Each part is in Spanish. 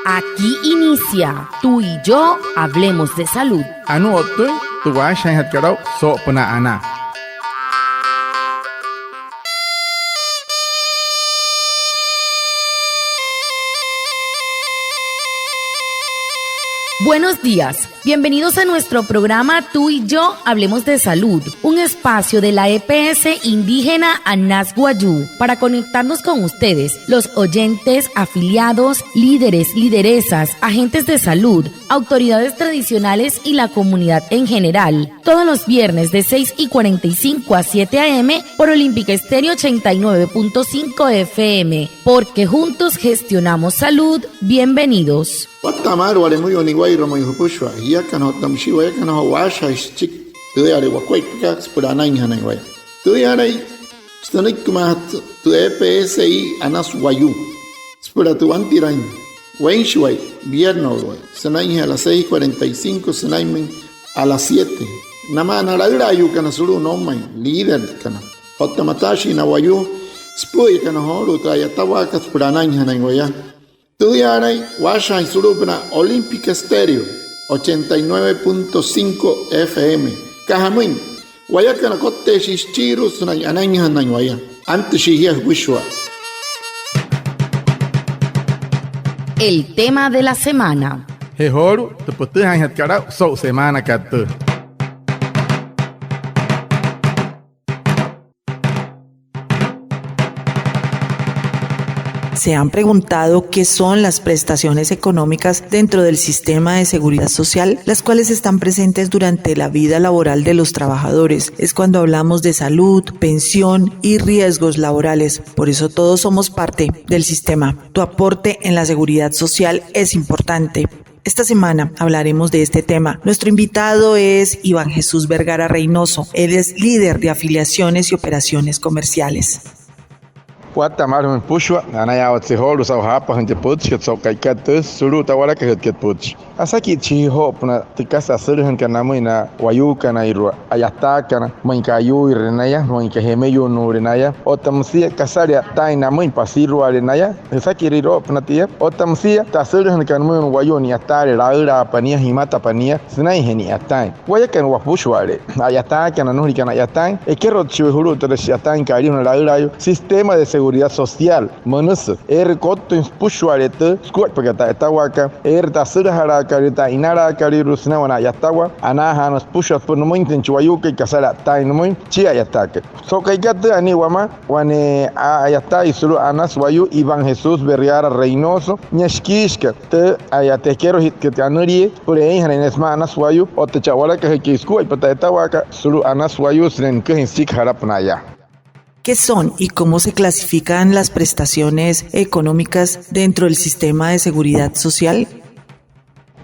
Aquí inicia Tú y yo hablemos de salud. Anu otu tuwa shanhat karau so puna ana. Buenos días, bienvenidos a nuestro programa Tú y yo hablemos de salud, un espacio de la EPS indígena Anas Guayú para conectarnos con ustedes, los oyentes, afiliados, líderes, lideresas, agentes de salud, autoridades tradicionales y la comunidad en general. Todos los viernes de 6:45 a 7 a.m. por Olímpica Estéreo 89.5 FM, porque juntos gestionamos salud. Bienvenidos. Watamar wale muy oniguay romo yupushwa ya kana tamshiwa ya kana washa chik tuyare wakwai pika spurana inhana iguay tuyare stanik kuma tu EPSI Anas Guayú spura tu antirain wenshway viernes sanai a las 6:45 sanai a las 7 namana la yu kana suru no mai líder kana hotamatashi na Guayú spuy kana horu tayatawa ka spurana inhana iguay Tuyaray, Washa y Surupna, Olímpica Estéreo, 89.5 FM. Cajamuin, Guayacana Cote Shichiru, Anaña Nañuaya, antes Shihia Wishwa. El tema de la semana. Hehoru, te putu hanhat karau so semana katu. ¿Se han preguntado qué son las prestaciones económicas dentro del sistema de seguridad social, las cuales están presentes durante la vida laboral de los trabajadores? Es cuando hablamos de salud, pensión y riesgos laborales. Por eso todos somos parte del sistema. Tu aporte en la seguridad social es importante. Esta semana hablaremos de este tema. Nuestro invitado es Iván Jesús Vergara Reynoso. Él es líder de afiliaciones y operaciones comerciales. Watamar me pushwa anaya otsiholu sa hapa hante puch so kaikat suru tawara ka het puch asaki chi ho puna tikasa suru han kana moina wayu kana iru ayata kana moinkayu irenaya moinkehemeyu nurenaya otamsia kasaria taina moin pasiru arenaya asaki riro puna tia otamsia tasuru han kana moin wayu ni atare raura pania himata pania sinai heni atai wayakan wa pushwale ayata kana nuri kana ayatai ekero chihuru treshatai kari na raura sistema de seguridad social manus koto pushwarete squat pagata etawaka tasura harakarita inara karirusna wana yatawa anaha nos pushas por no inten chuayuke kasara tainmoin chia yatake so kaikate ani wama wane ayata isuru Anas Guayú Iván Jesús Vergara Reynoso nyashkishka te ayatekero hit que tanurie por ahí en esma Anas Guayú o te chawala que squat pata etawaka suru Anas Guayú sren que sik harapnaya. ¿Qué son y cómo se clasifican las prestaciones económicas dentro del sistema de seguridad social?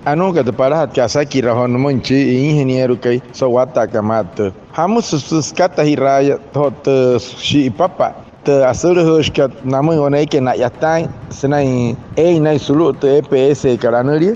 Anu que te paras que asaki rajon monchi ingeniero que sowata kamat. Hamus sus kata hiraya tot shi papa te asur que namu one que na yatai senai nai sulu te EPS karanuri.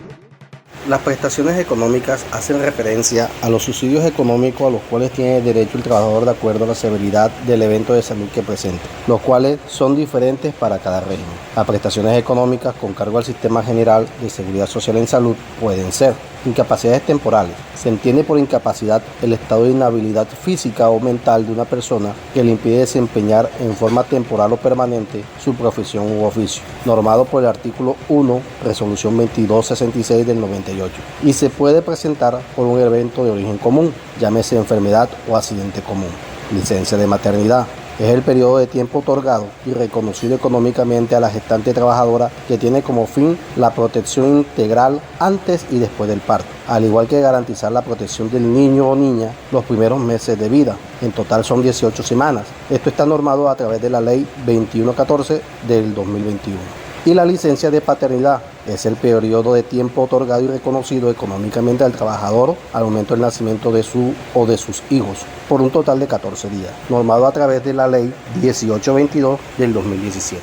Las prestaciones económicas hacen referencia a los subsidios económicos a los cuales tiene derecho el trabajador de acuerdo a la severidad del evento de salud que presente, los cuales son diferentes para cada régimen. Las prestaciones económicas con cargo al Sistema General de Seguridad Social en Salud pueden ser incapacidades temporales. Se entiende por incapacidad el estado de inhabilidad física o mental de una persona que le impide desempeñar en forma temporal o permanente su profesión u oficio, normado por el artículo 1, resolución 2266 del 98, y se puede presentar por un evento de origen común, llámese enfermedad o accidente común. Licencia de maternidad. Es el periodo de tiempo otorgado y reconocido económicamente a la gestante trabajadora que tiene como fin la protección integral antes y después del parto, al igual que garantizar la protección del niño o niña los primeros meses de vida. En total son 18 semanas. Esto está normado a través de la Ley 2114 del 2021. Y la licencia de paternidad es el periodo de tiempo otorgado y reconocido económicamente al trabajador al momento del nacimiento de su o de sus hijos, por un total de 14 días, normado a través de la Ley 1822 del 2017.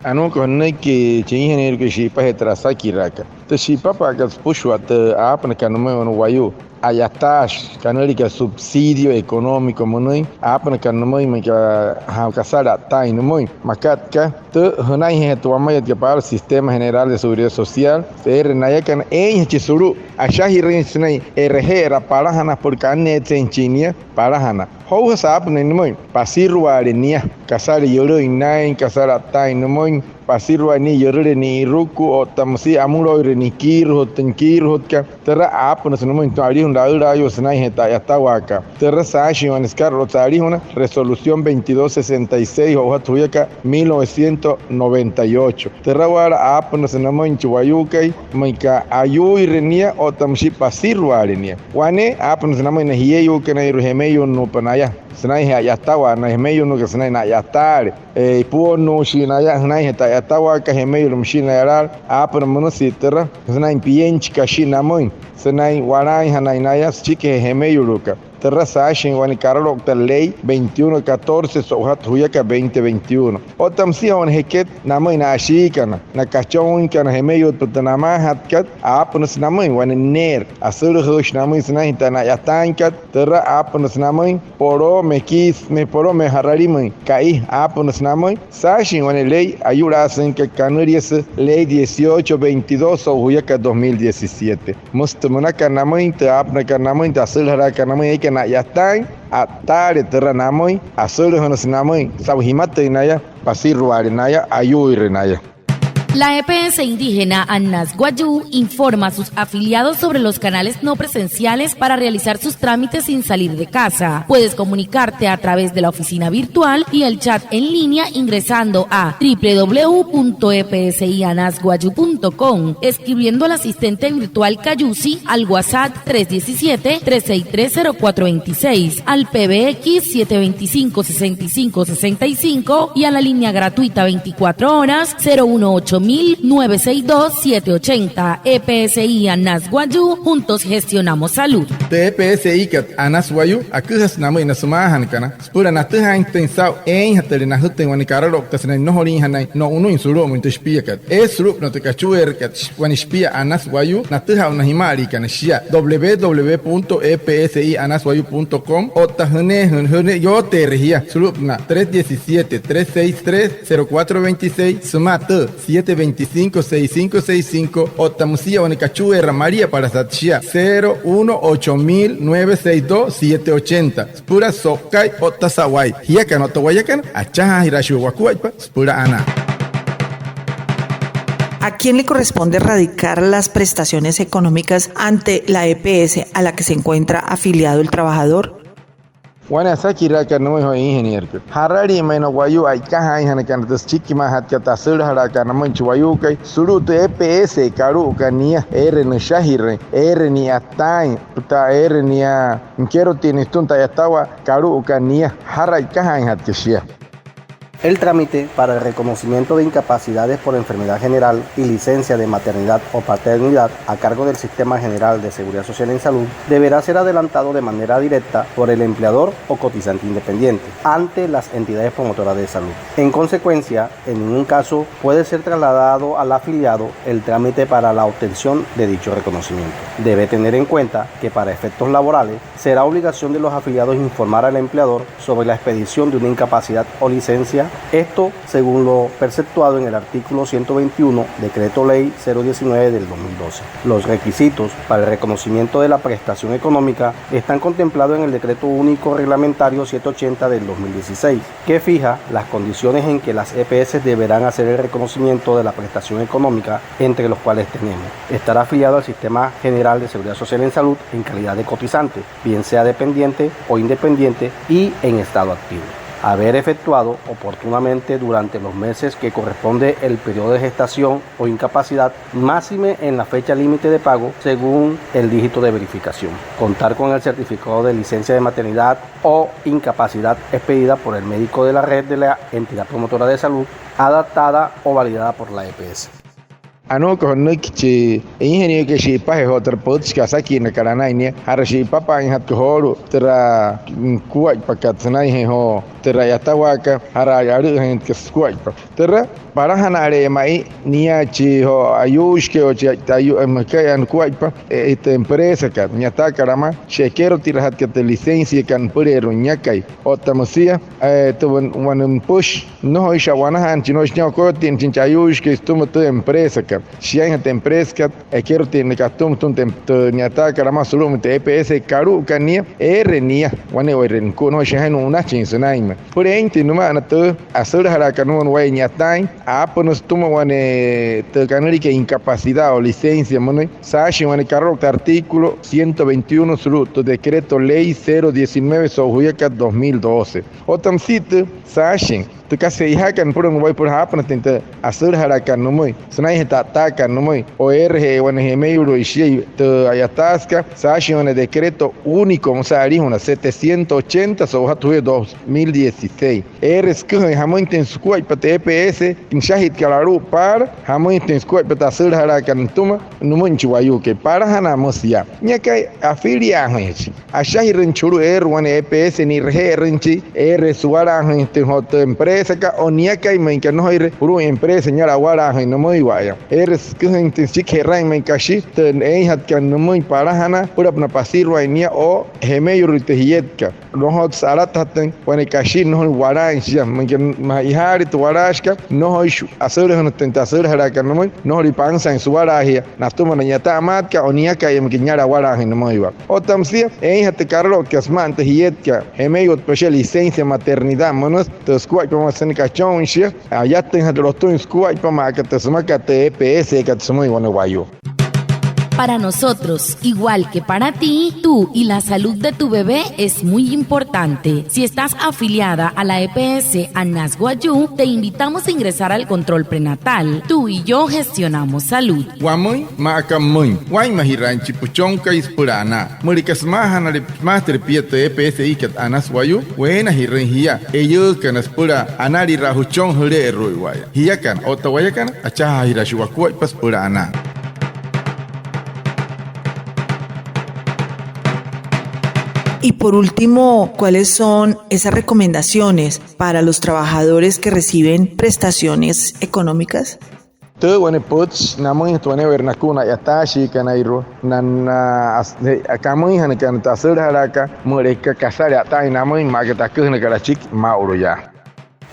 Anu ko ne ke ingeniero que shi pa hetrasa kiraka te shipapa que pushua te apne que no me guayu ayastash canali que subsidio económico monoi apne que no me que ha casara tai no muy makat que te hanai he tu amaya que para el sistema general de seguridad social te renaya kan chisuru ashahi rinsinai RG era para hana por canete en China para hana how has apne no muy pasirwa nia casara yoro inai casara tai no muy pasirwa ni yore ni ruku o tamsi amulo ni kiru tenkiru ka terra apne no muy tari un rayo snai heta yatawaka terra sashi wanskar rotari una resolución 2266 o hatuyaka 1998 terra wara apne no muy chuayukai maika ayu irenia o tamsi pasirwa renia wane apne no muy hiyeyu kana iruhemeyo no panaya snai yatawa na hemeyo no snai na yatare puo no shinaya snai heta yatawa ka hemeyo mshina yarar apne monositera snai piench kashina moin snai warai hanainaya chike hemeyo luka terra sashin wani karlo ta ley 2114 sohat huyaka 2021 o tamsi on heket namai na ashikana na kachon kana hemeyo tutanama hatkat apnes namai wani ner asur hosh namai snai tana yatankat terra apnes namai poro mekis me poro me hararimai kai apnes namai sashin wani ley ayura sen que canurias ley 1822 huyaka 2017 mustamana kanamai ta apna kanamai ta asur hara kanamai na yatang atare terranamoi asolo honosinamoi sabhimate naya pasirruare naya ayuire naya. La EPS indígena Anas Guayú informa a sus afiliados sobre los canales no presenciales para realizar sus trámites sin salir de casa. Puedes comunicarte a través de la oficina virtual y el chat en línea ingresando a www.epsianasguayu.com, escribiendo al asistente virtual Cayusi al WhatsApp 317-363-0426, al PBX 725-6565 y a la línea gratuita 24 horas 018-962-780. EPSI Anas Guayú, juntos gestionamos salud. De EPSI que Anas Guayú, aquí es namo ina sumahan kana. Spura na teha intensao hatele na huten wani karalo tasna no horin hanai no uno insuro muito espia kat. Esrup no te cachuer kat wani espia Anas Guayú na teha una himari kana shia www.epsianasguayu.com o tahne yo te regia surup na 317-363-0426 sumate 725-6565 o tamusia wanikachuera María para Satchia 018-962-780 Spura Sokai o Tasawai Hiakan o Tawayakan Achaja Hirashu Wakuaipa Spura Ana. ¿A quién le corresponde radicar las prestaciones económicas ante la EPS a la que se encuentra afiliado el trabajador? Wana sakira ka no ho engineer ke harari mai no wayu ai ka hai han kan tas chiki ma hat ka tasur hara ka na man wayu kai suru to EPS karu ka nia n shahir ni atai ta nia quiero tienes tunta ya estaba karu ka nia harai ka hai hat ke shia. El trámite para el reconocimiento de incapacidades por enfermedad general y licencia de maternidad o paternidad a cargo del Sistema General de Seguridad Social en Salud deberá ser adelantado de manera directa por el empleador o cotizante independiente ante las entidades promotoras de salud. En consecuencia, en ningún caso puede ser trasladado al afiliado el trámite para la obtención de dicho reconocimiento. Debe tener en cuenta que para efectos laborales será obligación de los afiliados informar al empleador sobre la expedición de una incapacidad o licencia. Esto según lo perceptuado en el artículo 121, Decreto Ley 019 del 2012. Los requisitos para el reconocimiento de la prestación económica están contemplados en el Decreto Único Reglamentario 780 del 2016, que fija las condiciones en que las EPS deberán hacer el reconocimiento de la prestación económica, entre los cuales tenemos estar afiliado al Sistema General de Seguridad Social en Salud en calidad de cotizante, bien sea dependiente o independiente y en estado activo. Haber efectuado oportunamente durante los meses que corresponde el periodo de gestación o incapacidad, máxime en la fecha límite de pago según el dígito de verificación. Contar con el certificado de licencia de maternidad o incapacidad expedida por el médico de la red de la entidad promotora de salud, adaptada o validada por la EPS. ano ko nukchi ingenio ke shi pa he hotar pots ka saki na karana ini har shi papa in hat ko tera kuat pakat sanai he ho tera yatawaka hara yaru hen ke kuat tera parahan are mai nia chi ho ayush ke o chi ayu makan kuat pa esta empresa ka nyata karama shekero tirahat ke licencia kan purero nyakai otamosia to one push no isha wanahan chino shnya ko tin chinchayush ke stum to empresa ka shian hat empresa ka ekero tin ka tum nyata karama sulum te EPS karu kania nia wane oren ko no shahan una chin sunaima por ente numa na to asur haraka no way nyatai aponos tuma wane te canari que incapacidad o licencia mono sashi wane carro artículo 121 fruto decreto ley 019 sohuyaca 2012 otamsit sashi tu kasi ihakan purung boy pur hapna tinta asur harakan numoi sunai heta kan numoi ORG wane hemeuro ishi te ayataska sashi wane decreto único mosari una 780 sohatu 2016 eres que hamon ten squad pa EPS shahid kalaru par hamon ten squad pa asur harakan tuma numoi chiwayu ke para hana mosia nyakai afilia hanchi ashahirin churu wane EPS ni renchi suara hanti hot empresa ka oniaka men ka no ire uru empresa señora wara no muy vaya eres que gente chique rai men kashi ten hat kan no muy para hana pura na pasirwa nia o hemeyo riteyetka no hot sarat haten wane kashi no wara ya men que mahari to warashka no hoy asur han tentasur haraka no muy no ri pansa en su wara hia na tuma na nyata matka oniaka em kinyara wara no muy va o tamsia hat carlo que asmante hiyetka hemeyo special licencia maternidad monos to squad sen cachón shia allá tenga los twins squad para que te suma que te EPS que te suma igual guayo. Para nosotros, igual que para ti, tú y la salud de tu bebé es muy importante. Si estás afiliada a la EPS Anas Guayú, te invitamos a ingresar al control prenatal. Tú y yo gestionamos salud. Guamoy, macamoy, guay mahiranchi, puchonca y spurana. Murikas mahana de master piete EPS ikat Anas Guayú, buena hirengia. Ellos que nos pura anari rajuchon jure ruiguaya. Hiyakan, otawayakan, achaha hirashuakuay paspurana. Y por último, ¿cuáles son esas recomendaciones para los trabajadores que reciben prestaciones económicas? Todo wane pots namun itu wane wernakuna yatashi kanairu nana akamun han kan tasur haraka mereka kasar yatai namun magatakuh negara chik mauro ya.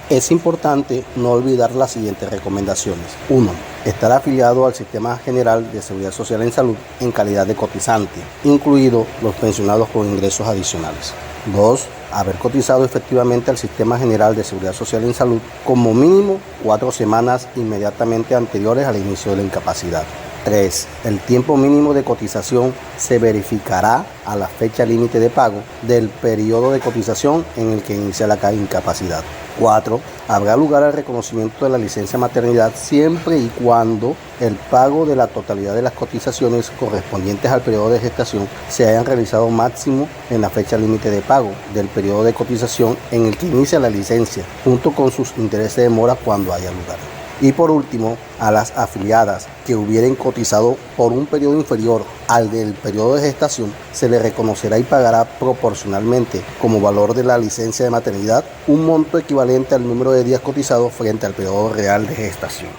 Es importante no olvidar las siguientes recomendaciones. 1. Estar afiliado al Sistema General de Seguridad Social en Salud en calidad de cotizante, incluidos los pensionados con ingresos adicionales. 2. Haber cotizado efectivamente al Sistema General de Seguridad Social en Salud como mínimo 4 semanas inmediatamente anteriores al inicio de la incapacidad. 3. El tiempo mínimo de cotización se verificará a la fecha límite de pago del periodo de cotización en el que inicia la incapacidad. 4. Habrá lugar al reconocimiento de la licencia maternidad siempre y cuando el pago de la totalidad de las cotizaciones correspondientes al periodo de gestación se hayan realizado máximo en la fecha límite de pago del periodo de cotización en el que inicia la licencia, junto con sus intereses de mora cuando haya lugar. Y por último, a las afiliadas que hubieran cotizado por un periodo inferior al del periodo de gestación, se les reconocerá y pagará proporcionalmente como valor de la licencia de maternidad un monto equivalente al número de días cotizados frente al periodo real de gestación.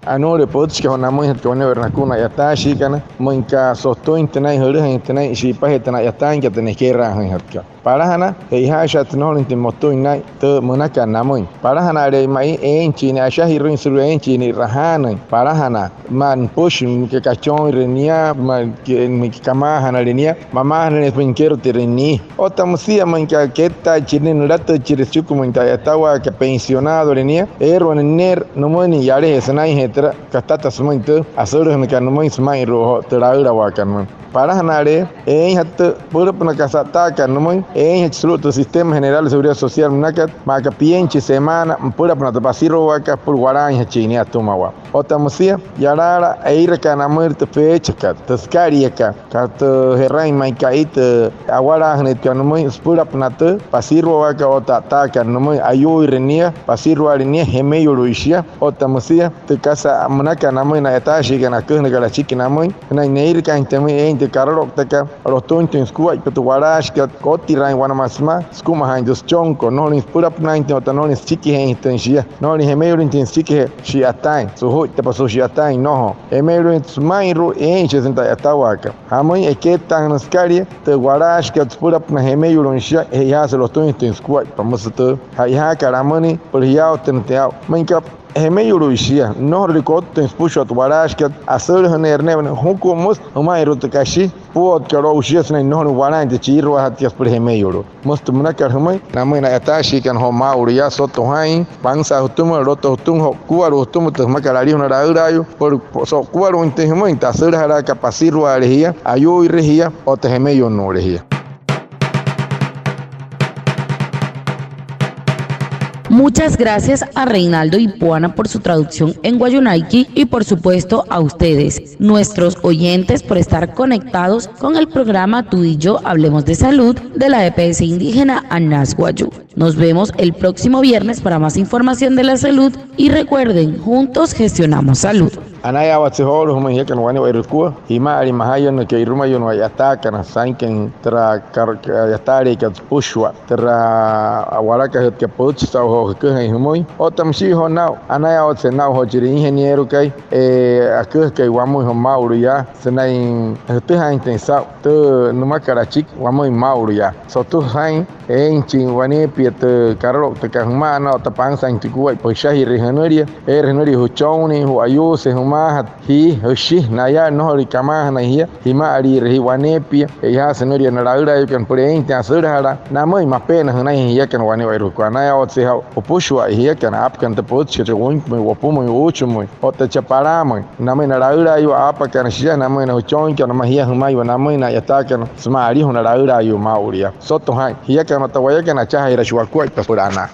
Anore pots que honamos het kone vernakuna yatashi kana monka sosto intenai hore intenai shipa hetana yatan que tenés que rahan hatka. Para hana heiha shat no intimoto inai te monaka namoy. Para hana re mai enchi asha hirin suru enchi ni rahana. Para hana man push que cachon renia man que mi kama hana renia mama hana pinquero tereni. Otamusia monka keta chinin rato chirichuku monka yatawa que pensionado renia erwan ner no moni yare sanai katata semuanya asal mereka nomor semai roh terakhir awakan. Para hanare hat pura pernah kasata kan nomor en el sistema general de seguridad social nakat maka pienche semana pura para pasiro waka por guaranja chinia tumawa otamusia yarara eira kana muerte fecha kat taskaria kat herrain mai kait awara hnet kan muy pura panata pasiro waka otata kan muy ayu irenia pasiro arenia hemeyo ruisia otamusia te casa manaka namui na etashi kana kuna kala chiki namui na neir kan temi ente karok taka rotonto skua tu warash kat koti rai wana masma skuma handos chonko no ni pura pnainte otanonis chiki hentensia no ni hemeyo intensiki shiatain so ho te paso shiatain no hemeyo intsmairu enche senta atawaka amoi eketan naskaria te warash kat pura pna hemeyo ronshia ya se los tonto skua pamosto ha karamani por yao tenteao mainka hemeyo ruisia no rikotten spusho warash kat asur hanerne hukumos umairu takashi pot karo usias na no wana de chiro hatias por hemeyo most munakar humai namai na atashi kan ho mauria soto hain bangsa hutum roto hutum ho kuaru hutum te makalari una raurayo por so kuaru inte humai tasur hara kapasiru arehia ayu irehia o te hemeyo no rehia. Muchas gracias a Reinaldo y Puana por su traducción en Guayunaiki y por supuesto a ustedes, nuestros oyentes, por estar conectados con el programa Tú y Yo Hablemos de Salud de la EPS indígena Anas Guayú. Nos vemos el próximo viernes para más información de la salud y recuerden, juntos gestionamos salud. Anaya watsihoro huma hiya kan wani wairukua hima ari mahayon ke irumayon wa yataka na sanken tra yatari ke pushwa tra awaraka het ke puch sa ho ke humoi otamshi ho now anaya watse now ho jiri ingeniero kai akeh ke wamu ho mauru ya senai te ha intensa te numa karachik wamu mauru ya so tu hain enchi wani piet karro te kahma na tapang sang tikua poshahi rehanuria rehanuria ho choni ho ayuse mahat hi hoshi naya no rikama na hia hima ari rehiwanepia ya senoria na raura kan pureinte asura namoi mapena na hia kan wani wairu kana ya otse ha opushwa hia kan ap kan te pot che gon me wapumo uchu mo ota chaparamo namoi na raura yo apa kan shia namoi na chon kan ma hia huma yo namoi na yata kan sma ari na raura yo mauria soto hai hia kan matawaya kan acha ira shwa kwa purana.